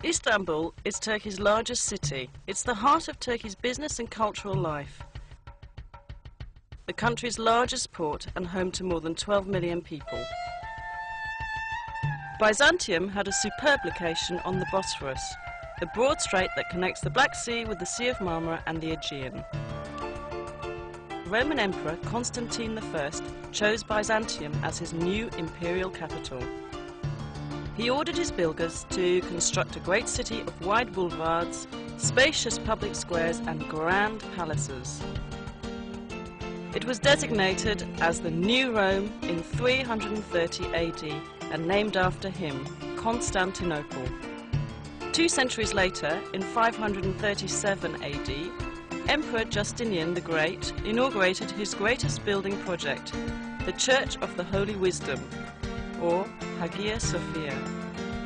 Istanbul is Turkey's largest city. It's the heart of Turkey's business and cultural life. The country's largest port and home to more than 12 million people. Byzantium had a superb location on the Bosphorus, the broad strait that connects the Black Sea with the Sea of Marmara and the Aegean. Roman Emperor Constantine I chose Byzantium as his new imperial capital. He ordered his builders to construct a great city of wide boulevards, spacious public squares and grand palaces. It was designated as the New Rome in 330 AD and named after him, Constantinople. 2 centuries later, in 537 AD, Emperor Justinian the Great inaugurated his greatest building project, the Church of the Holy Wisdom, or Hagia Sophia.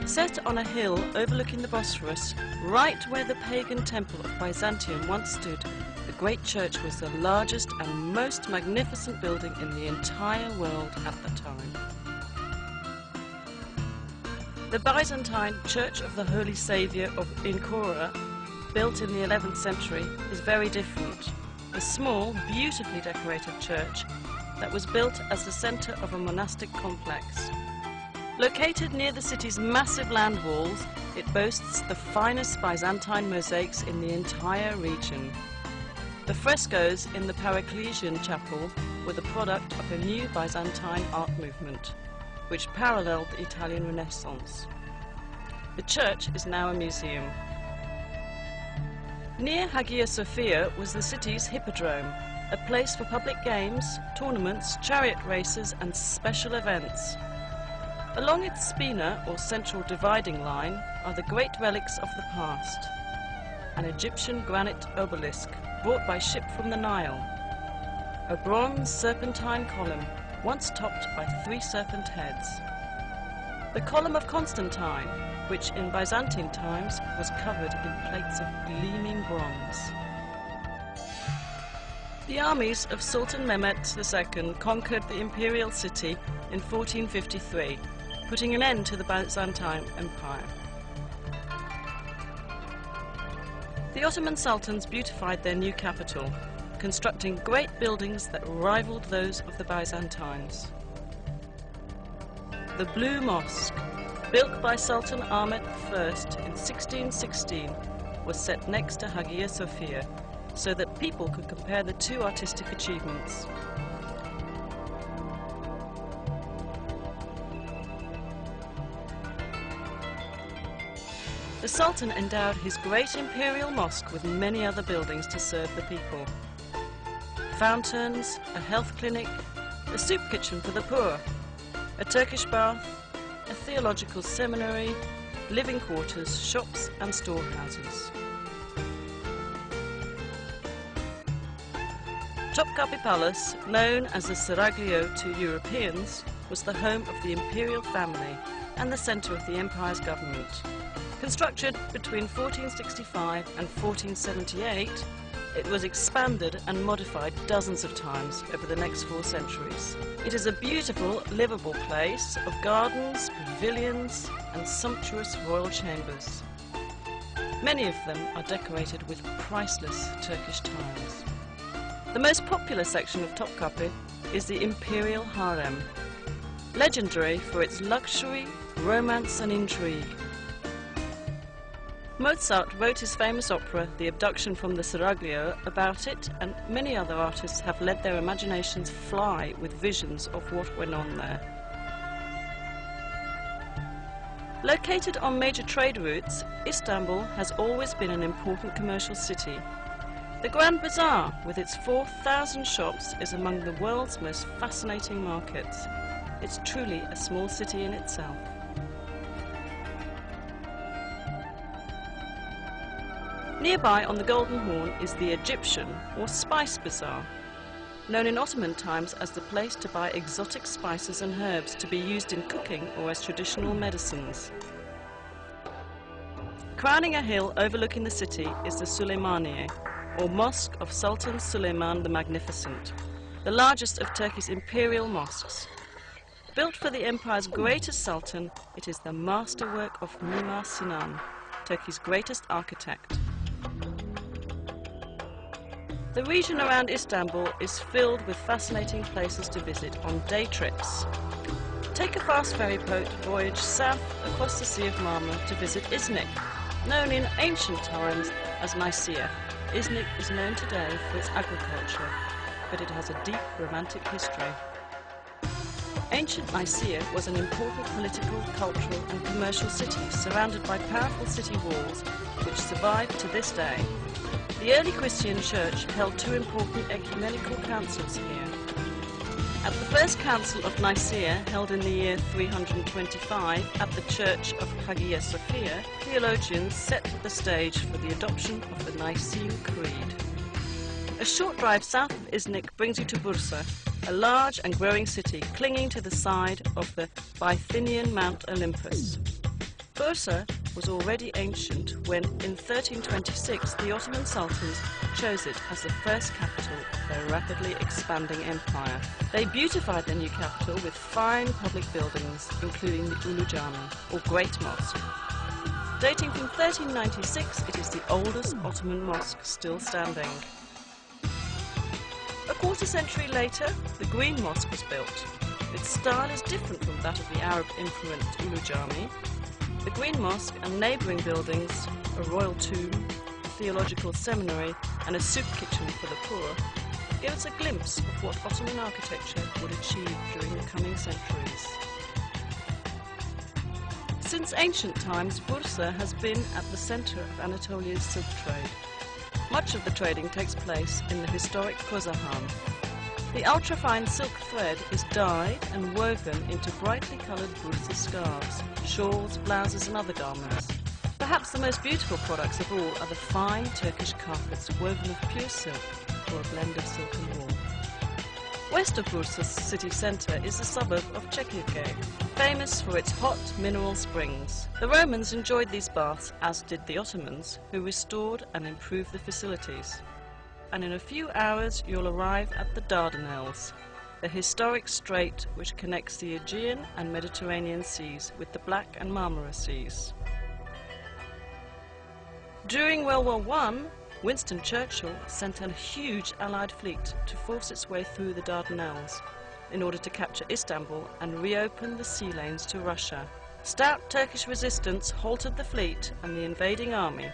Set on a hill overlooking the Bosphorus, right where the pagan temple of Byzantium once stood, the great church was the largest and most magnificent building in the entire world at the time. The Byzantine Church of the Holy Saviour in Kora, built in the 11th century, is very different. A small, beautifully decorated church that was built as the centre of a monastic complex. Located near the city's massive land walls, it boasts the finest Byzantine mosaics in the entire region. The frescoes in the Paracelsian chapel were the product of a new Byzantine art movement, which paralleled the Italian Renaissance. The church is now a museum. Near Hagia Sophia was the city's hippodrome, a place for public games, tournaments, chariot races and special events. Along its spina, or central dividing line, are the great relics of the past. An Egyptian granite obelisk brought by ship from the Nile. A bronze serpentine column, once topped by 3 serpent heads. The column of Constantine, which in Byzantine times was covered in plates of gleaming bronze. The armies of Sultan Mehmet II conquered the imperial city in 1453, putting an end to the Byzantine Empire. The Ottoman sultans beautified their new capital, constructing great buildings that rivaled those of the Byzantines. The Blue Mosque, built by Sultan Ahmet I in 1616, was set next to Hagia Sophia, so that people could compare the 2 artistic achievements. The Sultan endowed his great imperial mosque with many other buildings to serve the people. Fountains, a health clinic, a soup kitchen for the poor, a Turkish bath, a theological seminary, living quarters, shops and storehouses. Topkapi Palace, known as the Seraglio to Europeans, was the home of the imperial family and the centre of the empire's government. Constructed between 1465 and 1478, it was expanded and modified dozens of times over the next 4 centuries. It is a beautiful, livable place of gardens, pavilions and sumptuous royal chambers. Many of them are decorated with priceless Turkish tiles. The most popular section of Topkapi is the Imperial Harem, legendary for its luxury, romance and intrigue. Mozart wrote his famous opera, The Abduction from the Seraglio, about it, and many other artists have let their imaginations fly with visions of what went on there. Located on major trade routes, Istanbul has always been an important commercial city. The Grand Bazaar, with its 4,000 shops, is among the world's most fascinating markets. It's truly a small city in itself. Nearby on the Golden Horn is the Egyptian, or Spice Bazaar, known in Ottoman times as the place to buy exotic spices and herbs to be used in cooking or as traditional medicines. Crowning a hill overlooking the city is the Süleymaniye, or Mosque of Sultan Süleyman the Magnificent, the largest of Turkey's imperial mosques. Built for the empire's greatest sultan, it is the masterwork of Mimar Sinan, Turkey's greatest architect. The region around Istanbul is filled with fascinating places to visit on day trips. Take a fast ferry boat voyage south across the Sea of Marmara to visit Iznik. Known in ancient times as Nicaea, Iznik is known today for its agriculture, but it has a deep romantic history. Ancient Nicaea was an important political, cultural and commercial city surrounded by powerful city walls, which survive to this day. The early Christian church held two important ecumenical councils here. At the first council of Nicaea, held in the year 325 at the church of Hagia Sophia, theologians set the stage for the adoption of the Nicene Creed. A short drive south of Iznik brings you to Bursa, a large and growing city clinging to the side of the Bithynian Mount Olympus. Bursa was already ancient when, in 1326, the Ottoman Sultans chose it as the first capital of their rapidly expanding empire. They beautified their new capital with fine public buildings, including the Ulu Jami, or Great Mosque. Dating from 1396, it is the oldest Ottoman mosque still standing. A quarter century later, the Green Mosque was built. Its style is different from that of the Arab-influenced Ulu Jami. The Green Mosque and neighbouring buildings, a royal tomb, a theological seminary and a soup kitchen for the poor, give us a glimpse of what Ottoman architecture would achieve during the coming centuries. Since ancient times, Bursa has been at the centre of Anatolia's silk trade. Much of the trading takes place in the historic Kozahan. The ultrafine silk thread is dyed and woven into brightly coloured Bursa scarves, shawls, blouses and other garments. Perhaps the most beautiful products of all are the fine Turkish carpets woven of pure silk, or a blend of silk and wool. West of Bursa's city centre is the suburb of Şaqqa, famous for its hot mineral springs. The Romans enjoyed these baths, as did the Ottomans, who restored and improved the facilities. And in a few hours you'll arrive at the Dardanelles, the historic strait which connects the Aegean and Mediterranean seas with the Black and Marmara seas. During World War I, Winston Churchill sent a huge Allied fleet to force its way through the Dardanelles in order to capture Istanbul and reopen the sea lanes to Russia. Stout Turkish resistance halted the fleet and the invading army,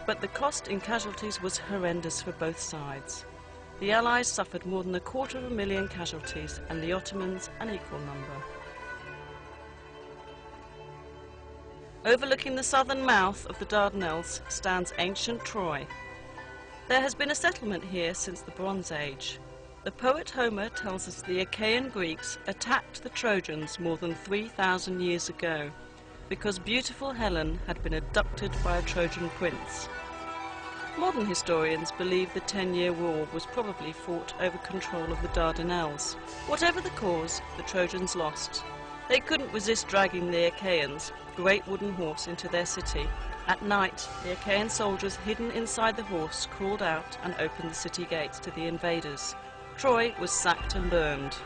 but the cost in casualties was horrendous for both sides. The Allies suffered more than 250,000 casualties and the Ottomans an equal number. Overlooking the southern mouth of the Dardanelles stands ancient Troy. There has been a settlement here since the Bronze Age. The poet Homer tells us the Achaean Greeks attacked the Trojans more than 3,000 years ago because beautiful Helen had been abducted by a Trojan prince. Modern historians believe the 10-year war was probably fought over control of the Dardanelles. Whatever the cause, the Trojans lost. They couldn't resist dragging the Achaeans, great wooden horse, into their city. At night, the Achaean soldiers hidden inside the horse crawled out and opened the city gates to the invaders. Troy was sacked and burned.